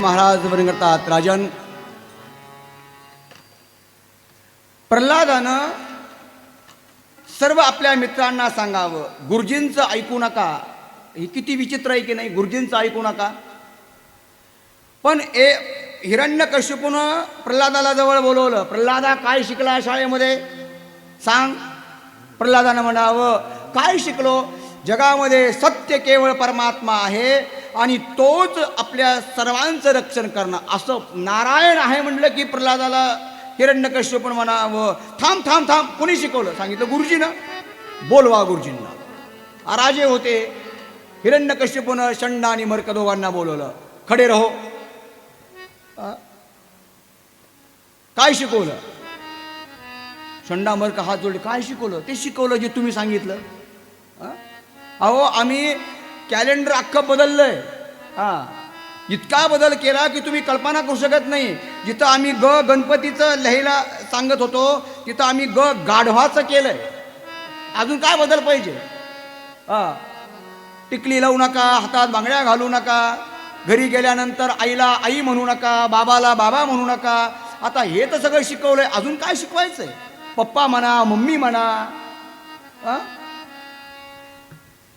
महाराज वर्णन करतात, राजन प्रल्हादानं सर्व आपल्या मित्रांना सांगावं, गुरुजींचं ऐकू नका. ही किती विचित्र आहे की नाही, गुरुजींचं ऐकू नका. पण हिरण्यकश्यपूनं प्रल्हादाला जवळ बोलवलं. प्रल्हादा काय शिकला शाळेमध्ये सांग. प्रल्हादानं म्हणावं, काय शिकलो, जगामध्ये सत्य केवळ परमात्मा आहे आणि तोच आपल्या सर्वांचं रक्षण करणं. असं नारायण आहे म्हटलं की प्रल्हादाला हिरण्यकश्यपून म्हणावं, थांब थांब थांब, कोणी शिकवलं, सांगितलं गुरुजीनं. बोलवा गुरुजींना. राजे होते. हिरण्यकश्यपूनं षंड आणि मर्क दोघांना बोलवलं. खडे रहो. काय शिकवलं. षंडा मर्क हात जोडले. काय शिकवलं. ते शिकवलं जे तुम्ही सांगितलं. अहो आम्ही कॅलेंडर अख्खं बदललंय. इतका बदल केला की तुम्ही कल्पना करू शकत नाही. जिथं आम्ही गणपतीचं लिहायला सांगत होतो तिथं आम्ही गाढवाचं केलंय. अजून काय बदल पाहिजे. टिकली लावू नका, हातात बांगड्या घालू नका, घरी गेल्यानंतर आईला आई म्हणू नका, बाबाला बाबा म्हणू नका. आता हे तर सगळं शिकवलंय, अजून काय शिकवायचंय. पप्पा म्हणा, मम्मी म्हणा.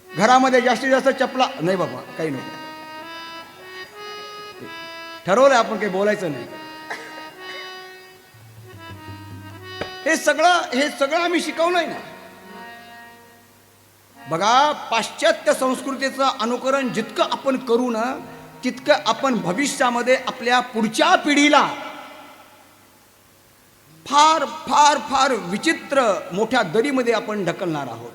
घरामध्ये जास्तीत जास्त चपला नाही बाबा, काही नाही. ठरवलंय आपण, काही बोलायचं नाही. हे सगळं आम्ही शिकवलंय ना. बघा, पाश्चात्य संस्कृतीचं अनुकरण जितकं आपण करू ना, तितकं आपण भविष्यामध्ये आपल्या पुढच्या पिढीला फार फार फार विचित्र मोठ्या दरीमध्ये आपण ढकलणार आहोत.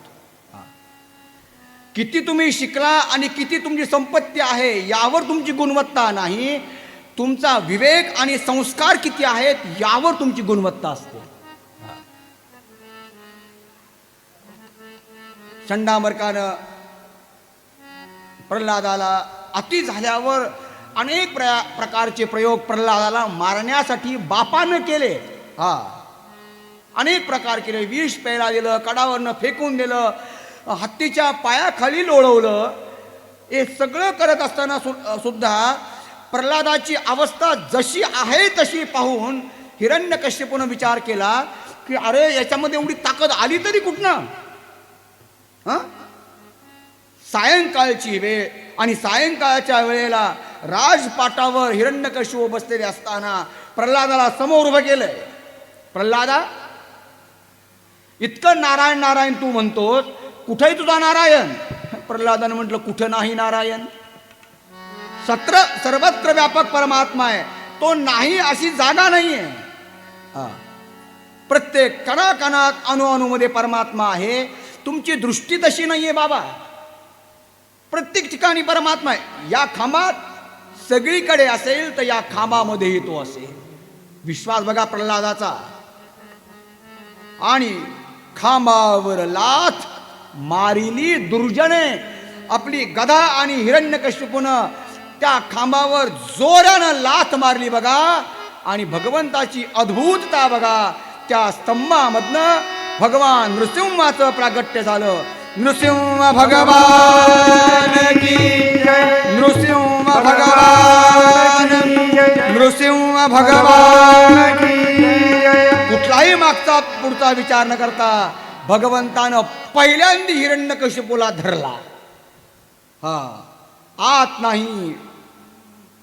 किती तुम्ही शिकला आणि किती तुमची संपत्ती आहे यावर तुमची गुणवत्ता नाही, तुमचा विवेक आणि संस्कार किती आहेत यावर तुमची गुणवत्ता असते. षंडामर्कानं प्रल्हादाला अति झाल्यावर अनेक प्रकारचे प्रयोग प्रल्हादाला मारण्यासाठी बापानं केले. अनेक प्रकार केले. विष प्यायला दिलं, कडावरनं फेकून दिलं, हत्तीच्या पायाखाली लोळवलं. हे सगळं करत असताना सुद्धा प्रल्हादाची अवस्था जशी आहे तशी पाहून हिरण्यकश्यपूनं विचार केला की अरे याच्यामध्ये एवढी ताकद आली तरी कुठनं. सायंकाळची वेळ आणि सायंकाळच्या वेळेला राजपाटावर हिरण्यकश्यप बसलेले असताना प्रल्हादाला समोर उभं केलंय. प्रल्हादा, इतकं नारायण नारायण तू म्हणतोस, कुठेही तुझा नारायण. प्रल्हादानं म्हटलं, कुठं नाही नारायण. सर्वत्र व्यापक परमात्मा आहे, तो नाही अशी जागा नाहीये. प्रत्येक कणाकणात अणुअणुमध्ये परमात्मा आहे. तुमची दृष्टी तशी नाहीये बाबा. प्रत्येक ठिकाणी परमात्मा आहे. या खांबात सगळीकडे असेल तर या खांबामध्येही तो असेल. विश्वास बघा प्रल्हादाचा. आणि खांबावर लाथ मारिली दुर्जने. आपली गदा आणि हिरण्यकश्यपूनं त्या खांबावर जोरानं लाथ मारली बघा. आणि भगवंताची अद्भुतता बघा. त्या स्तंभामधनं भगवान नृसिंहाचं प्रागट्य झालं. नृसिंह भगवान की जय, नृसिंह भगवान, नृसिंह भगवान की जय. कुठलाही मागचा पुढचा विचार न करता भगवंतानं पहिल्यांदा हिरण्यकश्यपूला धरला. आत नाही,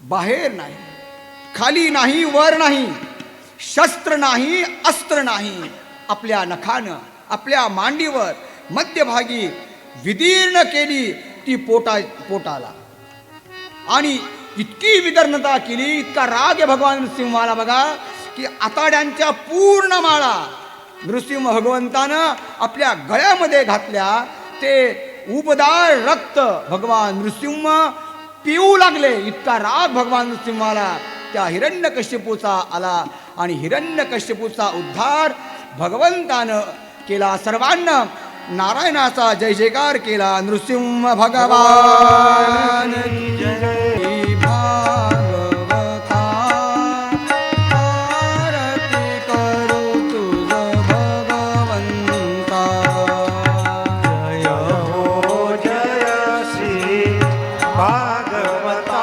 बाहेर नाही, खाली नाही, वर नाही, शस्त्र नाही, अस्त्र नाही. आपल्या नखानं आपल्या मांडीवर मध्यभागी विदीर्ण केली ती पोटाला. आणि इतकी विदर्णता केली, इतका राग आहे भगवान नृसिंहाला बघा की आताड्यांच्या पूर्ण माळा नृसिंह भगवंतानं आपल्या गळ्यामध्ये घातल्या. ते उबदार रक्त भगवान नृसिंह पिऊ लागले. इतका राग भगवान नृसिंहाला त्या हिरण्यकश्यपूचा आला. आणि हिरण्यकश्यपूचा उद्धार भगवंतानं केला. सर्वांना नारायणाचा जय जयकार केला. नृसिंह भगवान की जय. भागवता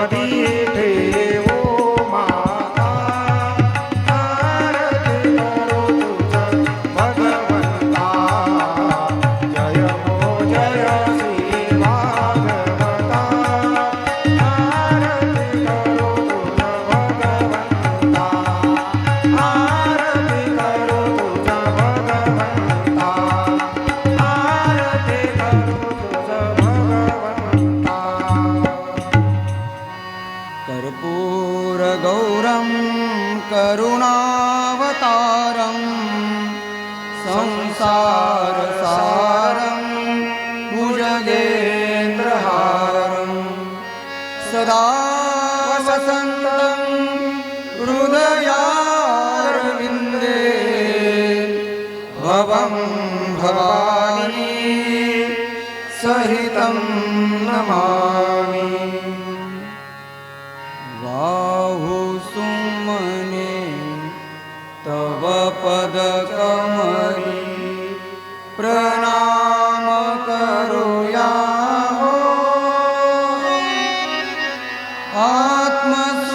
पदी ठेवो माता, आरती करो तुझा भगवंता. जय हो जय श्री भागवता, आरती करो तुझा भगवंता, आरती करो तुझा भगवंता, आरती करो तुझा भगवंता. कर्पूरगौरं करुणावतारं संसारसारं भुजगेन्द्रहारं सदा वसन्तं हृदयारविन्दे भवं भवानी सहितं नमामि. बाहु सुमने तव पदकमली प्रणाम करूया हो.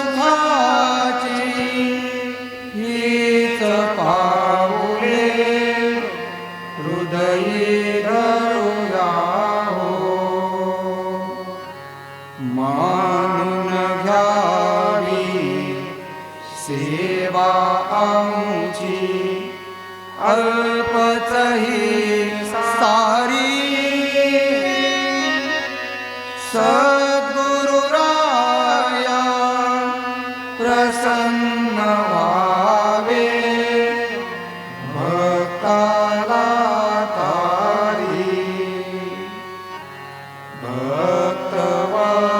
आत्मसुखाची हीच पाऊले हृदयी धरूया हो. मानून घ्यावी सेवा आमची अल्पच ही सारी. सद्गुरुराया प्रसन्न व्हावे भक्ताला तारी. भक्तवत्सला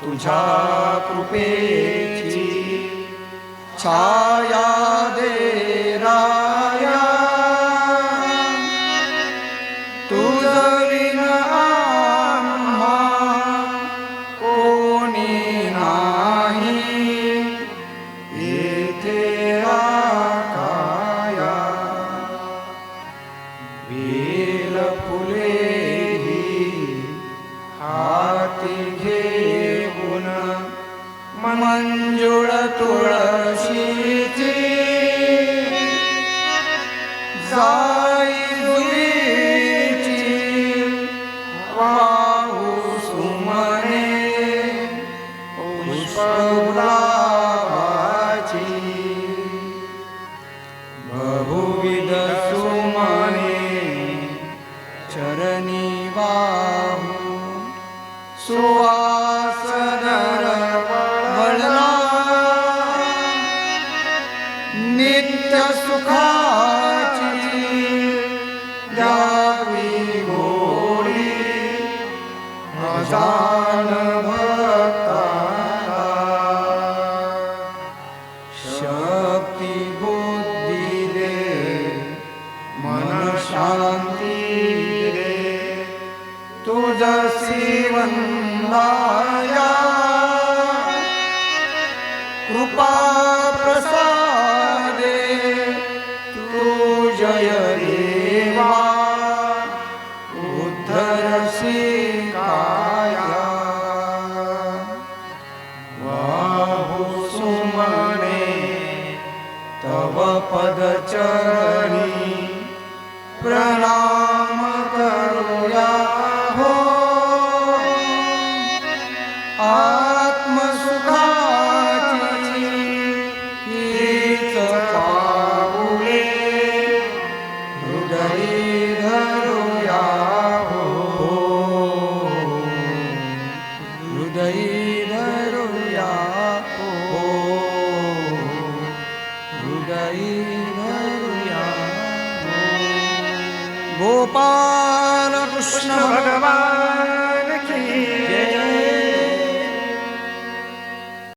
तुझ्या कृपेची छाया दे राया. तुझविन आम्हा कोणी नाही येथे राखाया. बेल फुलेही हाती घेऊन मंजुळ तुळशीची जाई जुईची वाहू सुमने पुष्पगुलाबाची. बहुविध सुमने चरणी वाहू सुवास वळला. नित्य सुखाची द्यावी गोडी अजान भक्ताला. शक्ती बुद्धी दे मन शांती दे तुझसी वंदाया. कृपा प्रसादे तू जय देवा उद्धरसी काया. वाहू सुमने तव पदचरणी प्रणाम करूया हो. आत्मसुखाची हीच पाऊले हृदयी धरूया हो. हृदयी धरूया हो. हृदयी धरूया हो. गोपाल कृष्ण भगवान की जय.